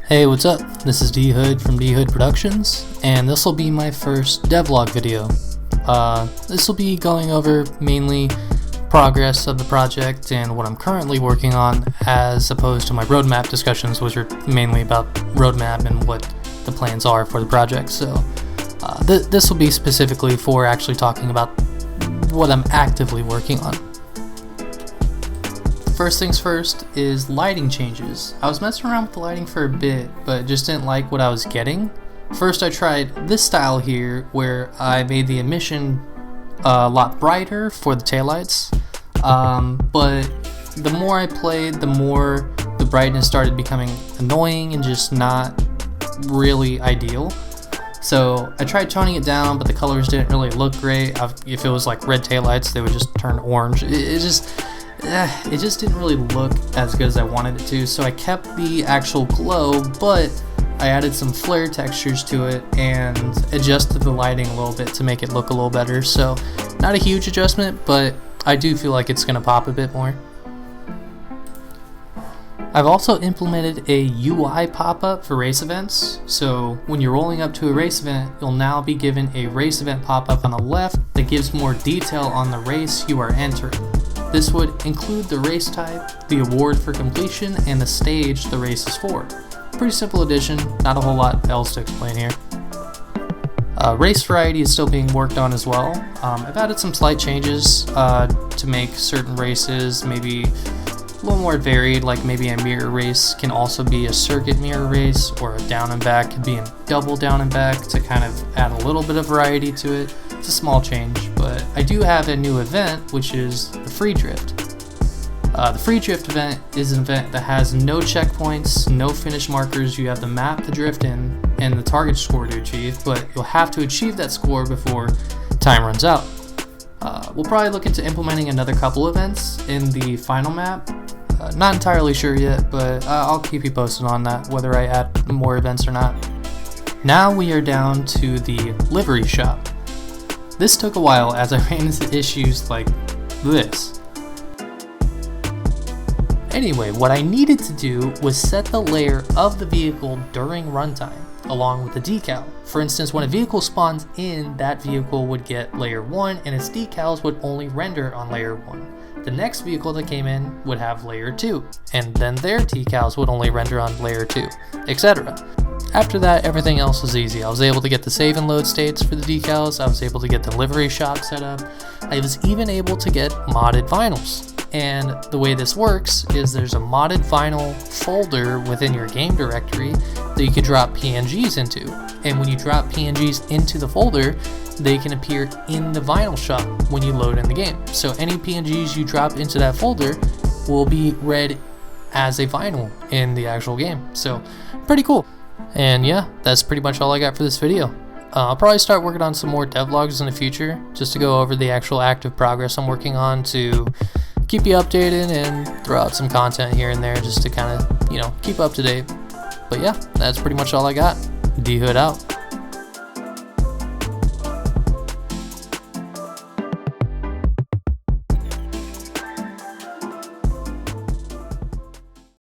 Hey, what's up? This is D-Hood from D-Hood Productions, and this will be my first devlog video. This will be going over mainly progress of the project and what I'm currently working on, as opposed to my roadmap discussions, which are mainly about roadmap and what the plans are for the project. So this will be specifically for actually talking about what I'm actively working on. First things first is lighting changes. I was messing around with the lighting for a bit, but just didn't like what I was getting. First I tried this style here, where I made the emission a lot brighter for the taillights, but the more I played, the more the brightness started becoming annoying and just not really ideal. So I tried toning it down, but the colors didn't really look great. If it was like red taillights, they would just turn orange. It just didn't really look as good as I wanted it to, so I kept the actual glow, but I added some flare textures to it and adjusted the lighting a little bit to make it look a little better. So not a huge adjustment, but I do feel like it's gonna pop a bit more. I've also implemented a UI pop-up for race events, so when you're rolling up to a race event, you'll now be given a race event pop-up on the left that gives more detail on the race you are entering. This would include the race type, the award for completion, and the stage the race is for. Pretty simple addition, not a whole lot else to explain here. Race variety is still being worked on as well. I've added some slight changes to make certain races maybe a little more varied, like maybe a mirror race can also be a circuit mirror race, or a down and back could be a double down and back to kind of add a little bit of variety to it. It's a small change, but I do have a new event, which is the free drift. The free drift event is an event that has no checkpoints, no finish markers. You have the map to drift in and the target score to achieve, but you'll have to achieve that score before time runs out. We'll probably look into implementing another couple events in the final map. Not entirely sure yet, but I'll keep you posted on that, whether I add more events or not. Now we are down to the livery shop. This took a while as I ran into issues like this. Anyway, what I needed to do was set the layer of the vehicle during runtime, along with the decal. For instance, when a vehicle spawns in, that vehicle would get layer 1 and its decals would only render on layer 1. The next vehicle that came in would have layer 2, and then their decals would only render on layer 2, etc. After that, everything else was easy. I was able to get the save and load states for the decals, I was able to get the livery shop set up, I was even able to get modded vinyls. And the way this works is there's a modded vinyl folder within your game directory that you can drop PNGs into. And when you drop PNGs into the folder, they can appear in the vinyl shop when you load in the game. So any PNGs you drop into that folder will be read as a vinyl in the actual game. So pretty cool. And yeah, that's pretty much all I got for this video. I'll probably start working on some more devlogs in the future, just to go over the actual active progress I'm working on, to keep you updated and throw out some content here and there just to kind of, keep up to date. But yeah, that's pretty much all I got. D-Hood out.